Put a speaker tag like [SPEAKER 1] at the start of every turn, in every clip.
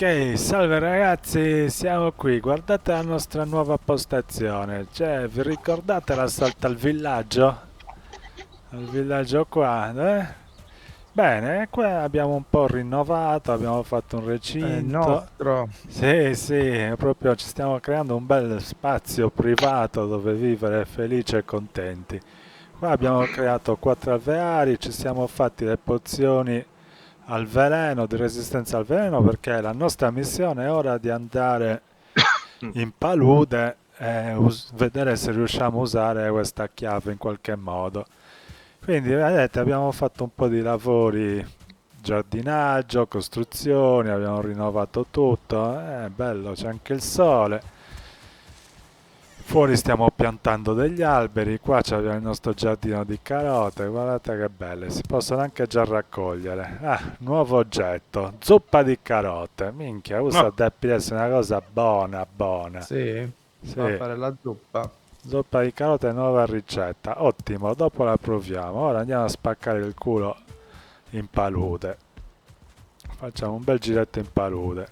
[SPEAKER 1] Ok, salve ragazzi, siamo qui. Guardate la nostra nuova postazione. Cioè, vi ricordate l'assalto al villaggio? Al villaggio qua, eh? Bene, qua abbiamo un po' rinnovato, abbiamo fatto un
[SPEAKER 2] È il
[SPEAKER 1] recinto.
[SPEAKER 2] nostro.
[SPEAKER 1] Sì, sì, proprio ci stiamo creando un bel spazio privato dove vivere felici e contenti. Qua abbiamo creato 4 alveari, ci siamo fatti le pozioni al veleno, di resistenza al veleno, perché la nostra missione è ora di andare in palude e vedere se riusciamo a usare questa chiave in qualche modo. Quindi vedete, abbiamo fatto un po' di lavori, giardinaggio, costruzioni, abbiamo rinnovato tutto, è bello, c'è anche il sole. Fuori stiamo piantando degli alberi, qua abbiamo il nostro giardino di carote, guardate che belle, si possono anche già raccogliere. Ah, nuovo oggetto, zuppa di carote, minchia, usa
[SPEAKER 2] No,
[SPEAKER 1] deve essere una cosa buona, buona.
[SPEAKER 2] sì, va a
[SPEAKER 1] Sì,
[SPEAKER 2] fare la zuppa.
[SPEAKER 1] zuppa di carote, nuova ricetta, ottimo, dopo la proviamo. Ora andiamo a spaccare il culo in palude, facciamo un bel giretto in palude.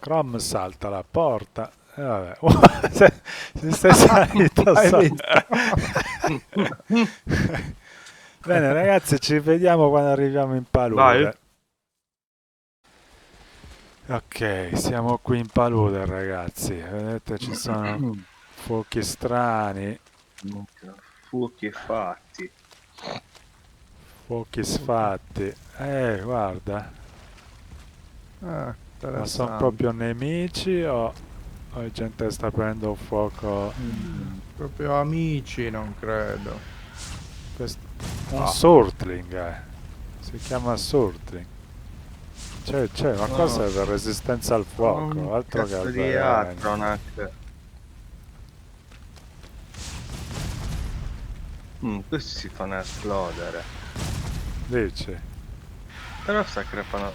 [SPEAKER 1] Chrome salta la porta. E vabbè, si stai salito
[SPEAKER 2] Hai
[SPEAKER 1] so.
[SPEAKER 2] visto?
[SPEAKER 1] Bene ragazzi, ci vediamo quando arriviamo in
[SPEAKER 2] Vai.
[SPEAKER 1] palude. Ok, siamo qui in palude ragazzi. Vedete ci sono fuochi strani,
[SPEAKER 2] Fuochi fatti.
[SPEAKER 1] fuochi sfatti. Guarda, ma sono proprio
[SPEAKER 2] Interessante.
[SPEAKER 1] nemici o è gente che sta prendendo fuoco?
[SPEAKER 2] Proprio amici, non credo.
[SPEAKER 1] Quest- un
[SPEAKER 2] Ah,
[SPEAKER 1] surtling, si chiama surtling. Ma qua
[SPEAKER 2] no,
[SPEAKER 1] serve resistenza al
[SPEAKER 2] un
[SPEAKER 1] fuoco, altro che al
[SPEAKER 2] cazzo di
[SPEAKER 1] veleno.
[SPEAKER 2] Atronac. Questi si fanno esplodere.
[SPEAKER 1] Dici?
[SPEAKER 2] Però sta crepano.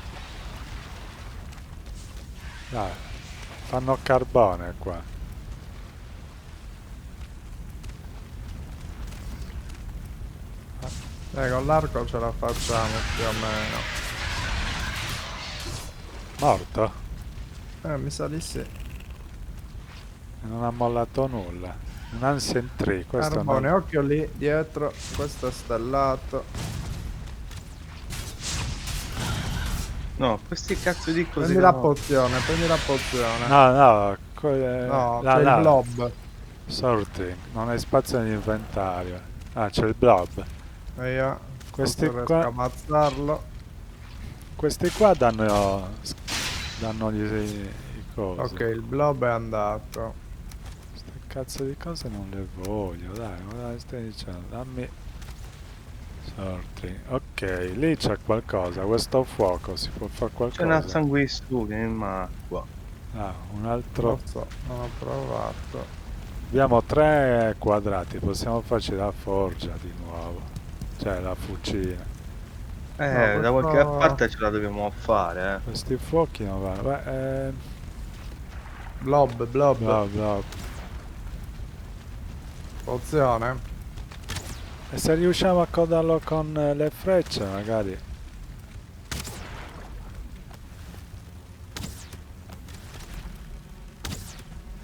[SPEAKER 1] Dai, fanno carbone qua.
[SPEAKER 2] Con l'arco ce la facciamo più o meno.
[SPEAKER 1] Morto?
[SPEAKER 2] Mi sa di sì.
[SPEAKER 1] E non ha mollato nulla. Un ancient tree, questo è
[SPEAKER 2] Carbone, occhio lì, dietro. Questo è stellato.
[SPEAKER 3] No, questi cazzo di cose
[SPEAKER 2] Prendi
[SPEAKER 3] che
[SPEAKER 2] la
[SPEAKER 3] ho.
[SPEAKER 2] pozione, prendi la pozione.
[SPEAKER 1] No, no,
[SPEAKER 2] No,
[SPEAKER 1] là,
[SPEAKER 2] c'è il
[SPEAKER 1] là,
[SPEAKER 2] blob.
[SPEAKER 1] sorting, non hai spazio nell'inventario. Ah, c'è il blob.
[SPEAKER 2] E io non
[SPEAKER 1] Questi
[SPEAKER 2] so riesco a
[SPEAKER 1] qua,
[SPEAKER 2] ammazzarlo.
[SPEAKER 1] questi qua danno i cosi.
[SPEAKER 2] Ok, il blob è andato.
[SPEAKER 1] Queste cazzo di cose non le voglio, dai, cosa stai dicendo? Dammi sorti. Ok, lì c'è qualcosa, questo fuoco, si può fare
[SPEAKER 3] C'è una
[SPEAKER 1] qualcosa?
[SPEAKER 3] sanguisuga in acqua.
[SPEAKER 1] Ah, un
[SPEAKER 2] Non
[SPEAKER 1] altro.
[SPEAKER 2] lo so, non ho provato.
[SPEAKER 1] Abbiamo 3 quadrati, possiamo farci la forgia di nuovo. Cioè la fucina.
[SPEAKER 2] No,
[SPEAKER 3] Da qualche
[SPEAKER 2] questo
[SPEAKER 3] parte ce la dobbiamo fare,
[SPEAKER 1] Questi fuochi non vanno. Beh,
[SPEAKER 2] blob.
[SPEAKER 1] bla bla.
[SPEAKER 2] Pozione.
[SPEAKER 1] E se riusciamo a codarlo con le frecce, magari.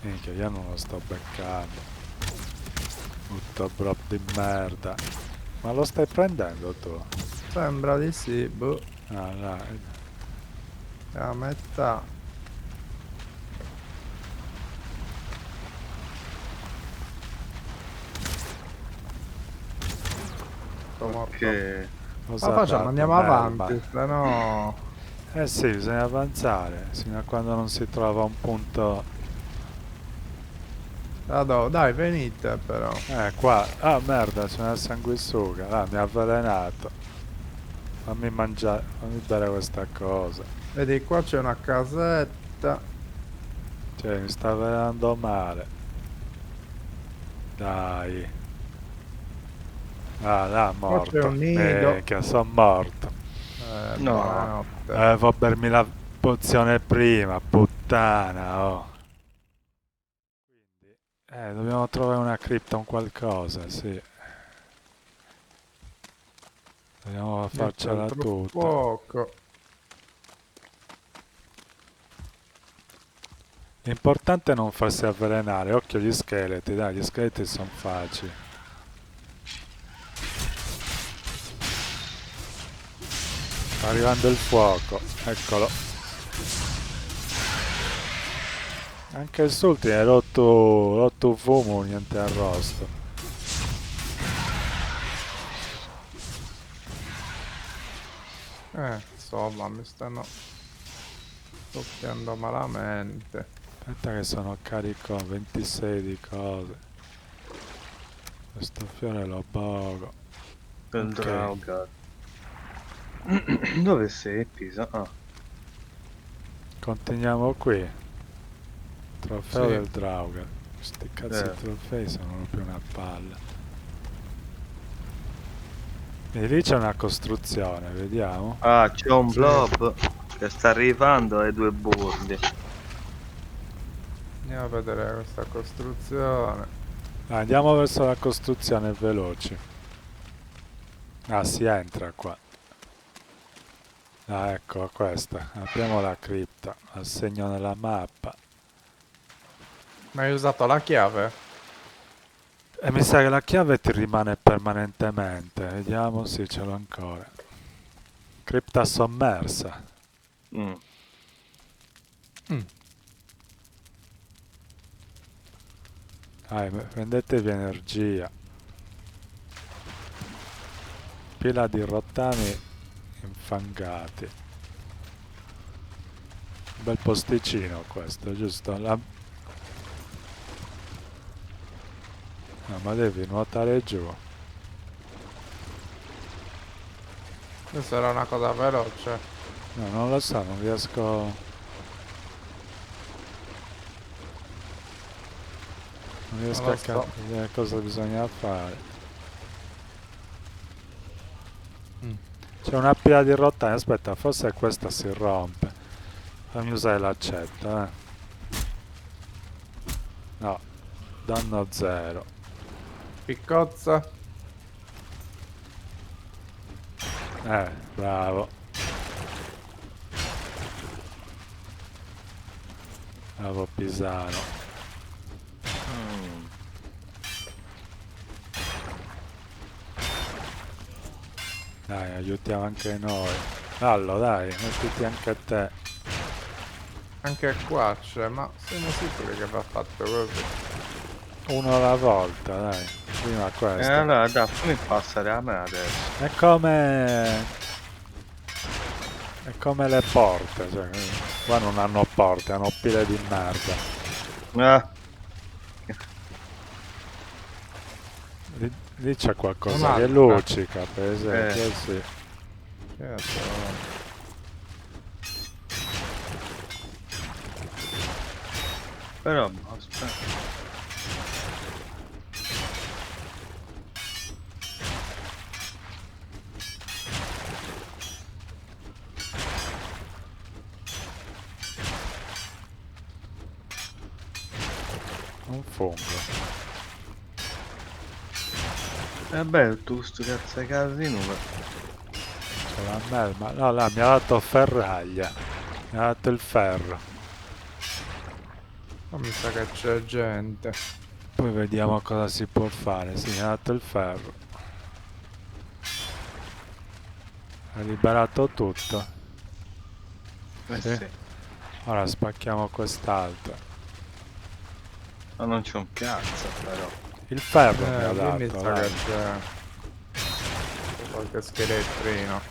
[SPEAKER 1] Minchia, io non lo sto beccando. Tutto blob di merda. Ma lo stai prendendo tu?
[SPEAKER 2] Sembra di sì, boh.
[SPEAKER 1] Ah, dai.
[SPEAKER 2] È a metà. Sto morto.
[SPEAKER 3] ok.
[SPEAKER 2] Ma
[SPEAKER 1] Cosa ha
[SPEAKER 2] facciamo,
[SPEAKER 1] dato?
[SPEAKER 2] andiamo
[SPEAKER 1] Un'erba.
[SPEAKER 2] avanti, se no.
[SPEAKER 1] Eh sì, bisogna avanzare, fino a quando non si trova un punto.
[SPEAKER 2] Dai, venite però.
[SPEAKER 1] Qua. Ah, merda, c'è una sanguisuga. Ah, mi ha avvelenato. Fammi mangiare, fammi bere questa cosa.
[SPEAKER 2] Vedi, qua c'è una casetta.
[SPEAKER 1] Cioè, mi sta avvelenando male. Dai. Ah, là,
[SPEAKER 2] Qua c'è
[SPEAKER 1] morto.
[SPEAKER 2] un nido.
[SPEAKER 1] Minchia, sono morto.
[SPEAKER 3] No.
[SPEAKER 2] Buonanotte.
[SPEAKER 1] Devo bermi la pozione prima, puttana, oh. Dobbiamo trovare una cripta, un qualcosa, sì. Dobbiamo
[SPEAKER 2] Lì c'è
[SPEAKER 1] farcela
[SPEAKER 2] altro
[SPEAKER 1] tutta.
[SPEAKER 2] fuoco.
[SPEAKER 1] L'importante è non farsi avvelenare. Occhio agli scheletri, dai, gli scheletri sono facili. Sta arrivando il fuoco, eccolo. Anche il Sultri è rotto fumo, niente arrosto.
[SPEAKER 2] Insomma, mi stanno soffiando malamente.
[SPEAKER 1] Aspetta che sono carico 26 di cose. Questo fiore lo bogo.
[SPEAKER 3] Il
[SPEAKER 1] Ok.
[SPEAKER 3] Draugr. Dove sei, Pisa? Ah,
[SPEAKER 1] Continuiamo qui. Trofeo
[SPEAKER 2] Sì.
[SPEAKER 1] del Draugr. Questi cazzo di trofei sono proprio una palla. E lì c'è una costruzione, vediamo.
[SPEAKER 3] ah, c'è un
[SPEAKER 2] Sì.
[SPEAKER 3] blob che sta arrivando ai due bordi.
[SPEAKER 2] Andiamo a vedere questa costruzione.
[SPEAKER 1] Andiamo verso la costruzione veloci. Ah, si entra qua. Ah, ecco questa. Apriamo la cripta. Assegno nella mappa.
[SPEAKER 2] Ma hai usato la chiave?
[SPEAKER 1] E mi sa che la chiave ti rimane permanentemente. Vediamo, sì, ce l'ho ancora. Cripta sommersa.
[SPEAKER 3] Mm.
[SPEAKER 1] Dai, vendetevi energia. Pila di rottami infangati. Bel posticino questo, giusto? No, ma devi nuotare giù.
[SPEAKER 2] Questa era una cosa veloce.
[SPEAKER 1] No, non lo so, non riesco... Non riesco
[SPEAKER 2] Non
[SPEAKER 1] a
[SPEAKER 2] lo so.
[SPEAKER 1] capire cosa bisogna fare.
[SPEAKER 2] Mm.
[SPEAKER 1] C'è una pila di rottami, aspetta, forse questa si rompe. Fammi usare l'accetta, eh. No, danno zero.
[SPEAKER 2] Piccozza.
[SPEAKER 1] Bravo. Bravo Pisano.
[SPEAKER 3] Mm.
[SPEAKER 1] Dai, aiutiamo anche noi. Fallo, dai, mettiti anche a te.
[SPEAKER 2] Anche qua c'è, ma siamo sicuri che va fatto così?
[SPEAKER 1] Uno alla volta, dai. Prima
[SPEAKER 3] E
[SPEAKER 1] questo.
[SPEAKER 3] allora dai, fammi passare a me adesso.
[SPEAKER 1] È come... È come le porte, cioè, qua non hanno porte, hanno pile di merda.
[SPEAKER 3] Ah,
[SPEAKER 1] Lì c'è qualcosa che
[SPEAKER 2] Un'altra.
[SPEAKER 1] luccica, per esempio, sì.
[SPEAKER 2] Certo.
[SPEAKER 3] però aspetta.
[SPEAKER 1] Un fungo.
[SPEAKER 3] E beh, tu sto cazzo di casino.
[SPEAKER 1] C'è la melma. No, là, mi ha dato ferraglia. Mi ha dato il ferro.
[SPEAKER 2] Ma mi sa che c'è gente.
[SPEAKER 1] Poi vediamo cosa si può fare. Sì, mi ha dato il ferro. Ha liberato tutto. Sì.
[SPEAKER 3] Sì.
[SPEAKER 1] Ora spacchiamo quest'altro.
[SPEAKER 3] Ma non c'è un cazzo però.
[SPEAKER 1] Il ferro mi ha
[SPEAKER 2] Lì mi
[SPEAKER 1] dato.
[SPEAKER 2] sa
[SPEAKER 1] Dai.
[SPEAKER 2] che c'è qualche scheletrino.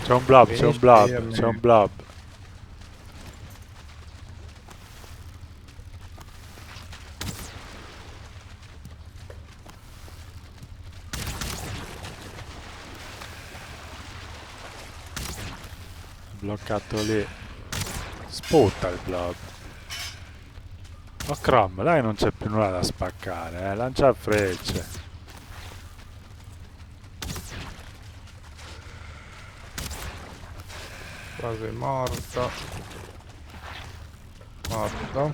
[SPEAKER 1] C'è un blob, c'è un
[SPEAKER 2] Finisci
[SPEAKER 1] blob,
[SPEAKER 2] io,
[SPEAKER 1] c'è un
[SPEAKER 2] mi-
[SPEAKER 1] blob. Bloccato lì. Sputa il blob. Oh Chrome, dai, non c'è più nulla da spaccare, lancia frecce.
[SPEAKER 2] Quasi morto. Morto.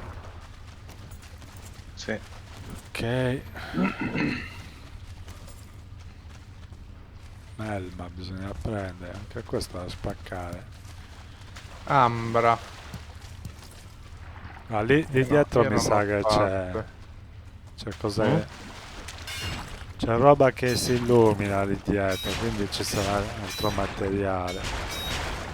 [SPEAKER 3] Sì.
[SPEAKER 1] Ok. Melma bisogna prendere, anche questo da spaccare.
[SPEAKER 2] Ambra.
[SPEAKER 1] Ah, lì
[SPEAKER 2] No,
[SPEAKER 1] dietro
[SPEAKER 2] io
[SPEAKER 1] mi
[SPEAKER 2] non
[SPEAKER 1] sa
[SPEAKER 2] ho
[SPEAKER 1] che
[SPEAKER 2] fatte.
[SPEAKER 1] c'è cosa
[SPEAKER 3] Mm?
[SPEAKER 1] c'è roba che si illumina lì dietro, quindi ci sarà altro materiale.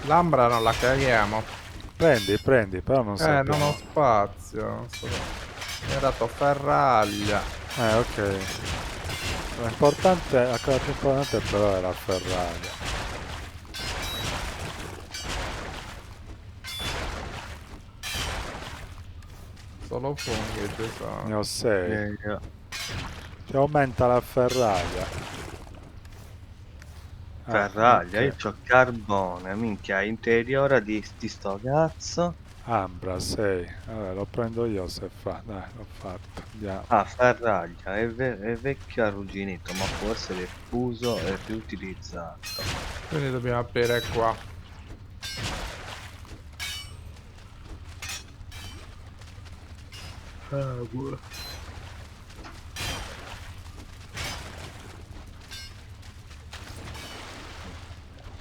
[SPEAKER 2] L'ambra non la carichiamo.
[SPEAKER 1] Prendi, però non
[SPEAKER 2] Non ho
[SPEAKER 1] sappiamo.
[SPEAKER 2] spazio. Non so. Mi ha dato ferraglia.
[SPEAKER 1] Ok. L'importante, la cosa più importante però è la ferraglia.
[SPEAKER 2] Solo funghi ci
[SPEAKER 1] Ne
[SPEAKER 2] sono.
[SPEAKER 1] ho 6.
[SPEAKER 3] Io.
[SPEAKER 1] Ti aumenta la ferraglia. Ah,
[SPEAKER 3] Ferraglia, io
[SPEAKER 1] ok.
[SPEAKER 3] c'ho carbone, minchia, interiore di sto cazzo.
[SPEAKER 1] Ambra 6. Allora lo prendo io se fa. Dai, l'ho fatto. Andiamo.
[SPEAKER 3] Ah, ferraglia, è vecchio arrugginito, ma può essere fuso e riutilizzato.
[SPEAKER 2] Quindi dobbiamo aprire qua.
[SPEAKER 3] Ah, boh.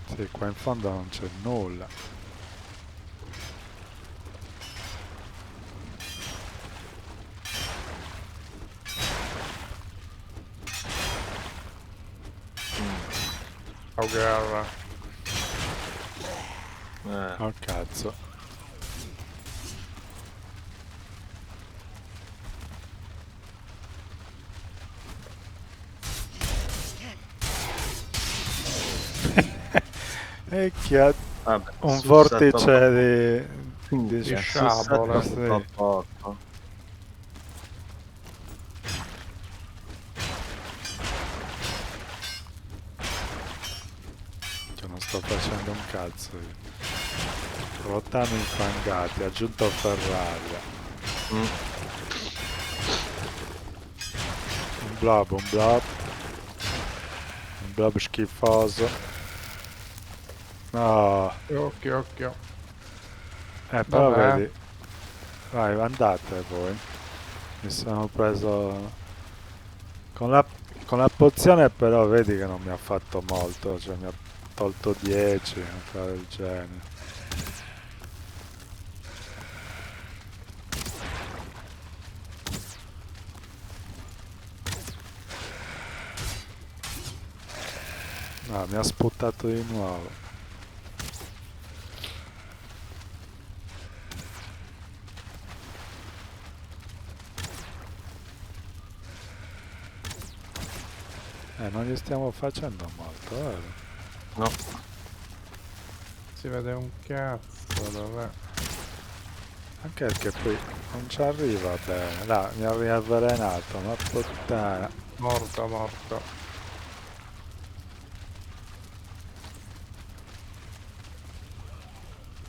[SPEAKER 1] Sì, qua in fondo non c'è nulla.
[SPEAKER 2] Oh guerra.
[SPEAKER 3] Eh,
[SPEAKER 1] Oh cazzo. E chi ha
[SPEAKER 3] vabbè,
[SPEAKER 1] un
[SPEAKER 3] sussato
[SPEAKER 1] vortice di
[SPEAKER 3] minchia,
[SPEAKER 2] sciabola.
[SPEAKER 3] sussato
[SPEAKER 1] sì.
[SPEAKER 3] poco.
[SPEAKER 1] Cioè, non sto facendo un cazzo io. Rottami infangati, aggiunto ferraglia.
[SPEAKER 3] Mm.
[SPEAKER 1] Un blob schifoso. No,
[SPEAKER 2] Occhio, occhio.
[SPEAKER 1] però
[SPEAKER 2] Dov'è?
[SPEAKER 1] vedi, vai, andate voi. Mi sono preso con con la pozione, però vedi che non mi ha fatto molto, cioè mi ha tolto 10, una cosa del genere. No, mi ha sputtato di nuovo. Non gli stiamo facendo molto, vero?
[SPEAKER 3] No,
[SPEAKER 2] Si vede un cazzo, dov'è?
[SPEAKER 1] Anche perché poi non ci arriva bene. Là, mi ha riavvelenato, ma puttana.
[SPEAKER 2] Morto, morto.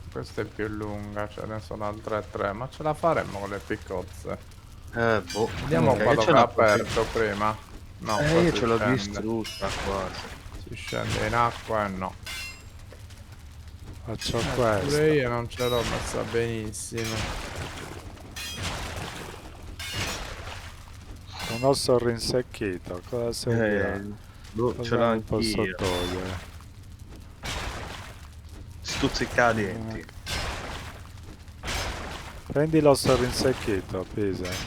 [SPEAKER 2] Questa è più lunga, ce ne sono altre tre, ma ce la faremmo con le piccozze.
[SPEAKER 3] boh.
[SPEAKER 2] Vediamo
[SPEAKER 3] Minchia,
[SPEAKER 2] qua
[SPEAKER 3] io ce
[SPEAKER 2] dove è
[SPEAKER 3] l'ho
[SPEAKER 2] aperto prima. No, qua
[SPEAKER 3] io
[SPEAKER 2] si
[SPEAKER 3] ce l'ho
[SPEAKER 2] scende.
[SPEAKER 3] distrutta quasi.
[SPEAKER 2] Si scende in acqua e no.
[SPEAKER 1] Faccio
[SPEAKER 2] Pure
[SPEAKER 1] questo.
[SPEAKER 2] io non ce l'ho messa benissimo.
[SPEAKER 1] Un osso rinsecchito, cosa servirà?
[SPEAKER 3] Boh, ce l'ho
[SPEAKER 1] Cosa mi posso
[SPEAKER 3] anch'io.
[SPEAKER 1] togliere?
[SPEAKER 3] Stuzzicadenti.
[SPEAKER 1] Prendi l'osso rinsecchito, Pisa.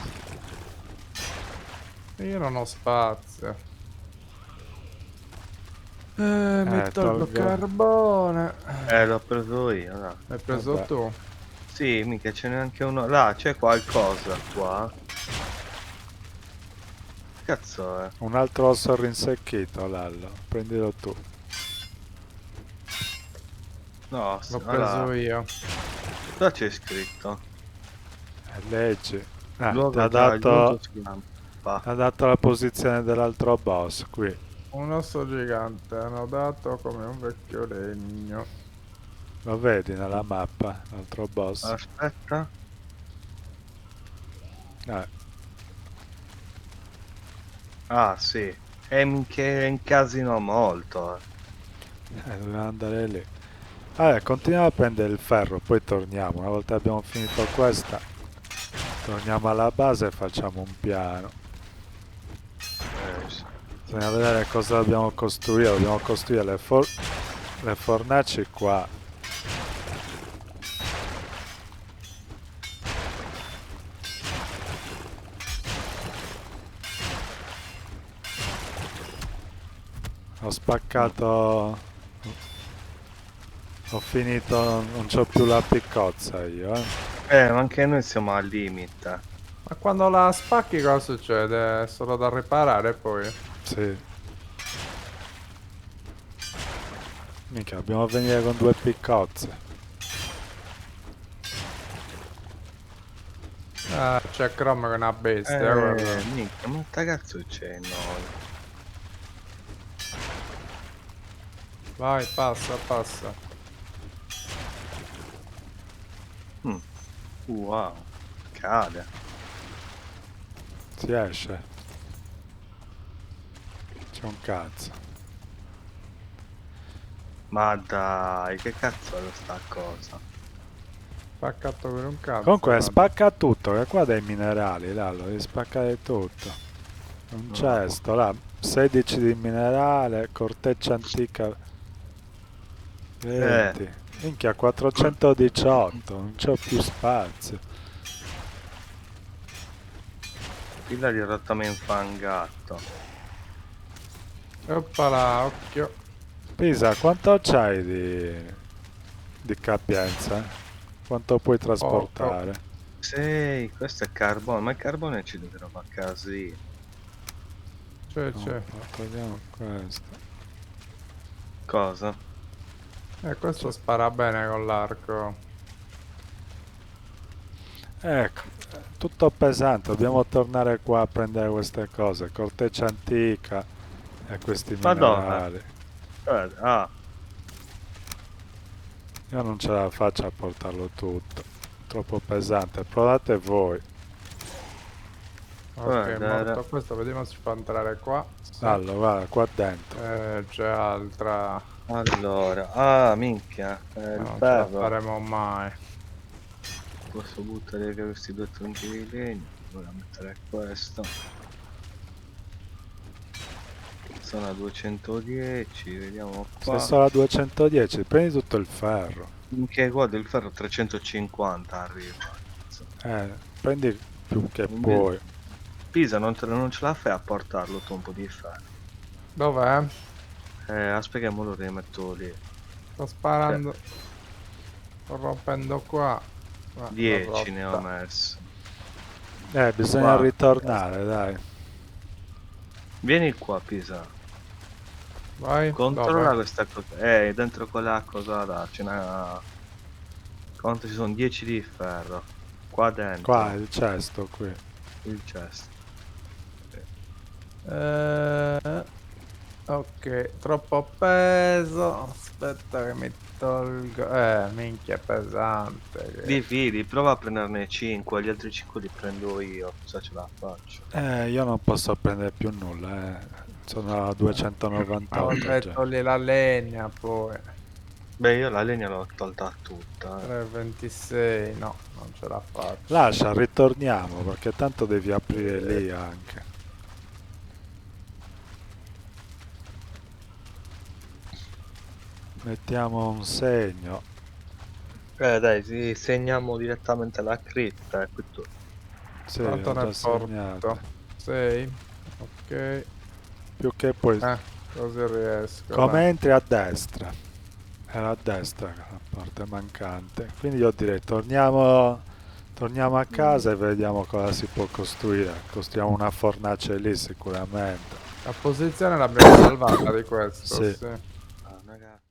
[SPEAKER 2] Io non ho spazio. Mi tolgo
[SPEAKER 1] Tolgo.
[SPEAKER 2] carbone.
[SPEAKER 3] L'ho preso io, là.
[SPEAKER 2] L'hai preso
[SPEAKER 1] Vabbè.
[SPEAKER 2] tu?
[SPEAKER 3] Sì, mica ce n'è anche uno. Là, c'è qualcosa qua. Cazzo è?
[SPEAKER 1] Un altro osso rinsecchito, Lallo. Prendilo tu.
[SPEAKER 3] No,
[SPEAKER 2] L'ho preso
[SPEAKER 3] allora,
[SPEAKER 2] io.
[SPEAKER 3] cosa c'è scritto?
[SPEAKER 1] Leggi. Ti
[SPEAKER 3] Luogo
[SPEAKER 1] ha
[SPEAKER 3] già raggiunto
[SPEAKER 1] dato,
[SPEAKER 3] scampa.
[SPEAKER 1] ha dato la posizione dell'altro boss, qui.
[SPEAKER 2] Un osso gigante, hanno dato come un vecchio legno.
[SPEAKER 1] Lo vedi nella mappa, l'altro boss.
[SPEAKER 3] Aspetta.
[SPEAKER 1] Eh,
[SPEAKER 3] Ah, sì. E minchia incasino molto.
[SPEAKER 1] dobbiamo andare lì. Vabbè, continuiamo a prendere il ferro, poi torniamo. Una volta abbiamo finito questa, torniamo alla base e facciamo un piano.
[SPEAKER 3] Sì.
[SPEAKER 1] Bisogna vedere cosa dobbiamo costruire. Dobbiamo costruire le fornaci qua. Ho spaccato. Ho finito, non c'ho più la piccozza io,
[SPEAKER 3] Ma anche noi siamo al limite.
[SPEAKER 2] Ma quando la spacchi cosa succede? È solo da riparare poi?
[SPEAKER 1] Sì. Mica, dobbiamo venire con 2 piccozze.
[SPEAKER 2] C'è Chrome che è una bestia, guarda.
[SPEAKER 3] Minchia, ma che cazzo c'è in noi?
[SPEAKER 2] Vai, passa, passa.
[SPEAKER 3] Wow, cade.
[SPEAKER 1] Si esce. C'è un cazzo.
[SPEAKER 3] Ma dai, che cazzo è sta cosa?
[SPEAKER 2] Spaccato per un cazzo.
[SPEAKER 1] Comunque
[SPEAKER 2] guarda.
[SPEAKER 1] spacca tutto, che qua dei minerali, là, lo devi spaccare tutto. Un
[SPEAKER 3] No.
[SPEAKER 1] cesto, là, 16 di minerale, corteccia antica 20. Minchia, 418, non c'ho più spazio.
[SPEAKER 3] Fila di rottame infangato.
[SPEAKER 2] Oppala, occhio.
[SPEAKER 1] Pisa, quanto c'hai di capienza? Quanto puoi trasportare?
[SPEAKER 3] 6, questo è carbone, ma il carbone ci dovrà fare casino.
[SPEAKER 2] C'è,
[SPEAKER 1] No,
[SPEAKER 2] c'è.
[SPEAKER 1] togliamo questo.
[SPEAKER 3] Cosa?
[SPEAKER 2] Questo spara bene con l'arco.
[SPEAKER 1] Ecco, tutto pesante, dobbiamo tornare qua a prendere queste cose, corteccia antica e questi
[SPEAKER 3] Ma dove?
[SPEAKER 1] minerali.
[SPEAKER 3] Ah,
[SPEAKER 1] Io non ce la faccio a portarlo tutto, troppo pesante, provate voi.
[SPEAKER 2] Ok,
[SPEAKER 3] Guarda,
[SPEAKER 2] morto questo, vediamo se ci fa entrare qua. Sì.
[SPEAKER 1] Allora, guarda, qua dentro.
[SPEAKER 2] C'è altra.
[SPEAKER 3] allora, minchia, il
[SPEAKER 2] Non ce la
[SPEAKER 3] ferro.
[SPEAKER 2] faremo mai.
[SPEAKER 3] Posso buttare via questi 2 tronchi di legno, ora mettere questo. Sono a 210, vediamo
[SPEAKER 1] Se
[SPEAKER 3] qua.
[SPEAKER 1] sono a 210, prendi tutto il ferro.
[SPEAKER 3] Minchia, guarda il ferro 350 arriva.
[SPEAKER 1] Prendi più che
[SPEAKER 3] Non
[SPEAKER 1] puoi.
[SPEAKER 3] Pisa non ce la fai a portarlo tu un po' di ferro.
[SPEAKER 2] Dov'è?
[SPEAKER 3] Aspetta che mo lo rimetto lì.
[SPEAKER 2] Sto sparando. Sto rompendo qua. Ah, l'ho
[SPEAKER 3] 10 ne ho
[SPEAKER 2] rotta.
[SPEAKER 3] messo.
[SPEAKER 1] Bisogna
[SPEAKER 3] Qua.
[SPEAKER 1] ritornare, dai.
[SPEAKER 3] Vieni qua, Pisa.
[SPEAKER 2] Vai.
[SPEAKER 3] Controlla
[SPEAKER 2] Dove?
[SPEAKER 3] questa cosa. Dentro quella cosa là. Ce n'ha. Quanto ci sono? 10 di ferro. Qua dentro.
[SPEAKER 1] Qua, il cesto qui.
[SPEAKER 3] Il cesto.
[SPEAKER 2] Ok, troppo peso. Aspetta che mi tolgo. Minchia, è pesante.
[SPEAKER 3] Di fili, prova a prenderne 5. Gli altri 5 li prendo io. Cosa ce la faccio?
[SPEAKER 1] Io non posso prendere più nulla, sono a
[SPEAKER 2] Ho
[SPEAKER 1] 298 già.
[SPEAKER 2] detto lì la legna poi.
[SPEAKER 3] Beh, io la legna l'ho tolta tutta.
[SPEAKER 2] 3,26. No, non ce la faccio.
[SPEAKER 1] Lascia, ritorniamo, perché tanto devi aprire lì anche. Mettiamo un segno.
[SPEAKER 3] Dai, segniamo direttamente la cripta. Qui tu.
[SPEAKER 1] Sì,
[SPEAKER 2] Quanto
[SPEAKER 1] ho
[SPEAKER 2] ne
[SPEAKER 1] già segnato.
[SPEAKER 2] porto? 6. Ok.
[SPEAKER 1] Più che poi...
[SPEAKER 2] Così riesco.
[SPEAKER 1] Come entri a destra? Era a destra la parte mancante. Quindi io direi torniamo a casa e vediamo cosa si può costruire. Costruiamo una fornace lì sicuramente.
[SPEAKER 2] La posizione l'abbiamo salvata di questo.
[SPEAKER 1] Sì.
[SPEAKER 2] Sì.
[SPEAKER 3] Ah, ragazzi.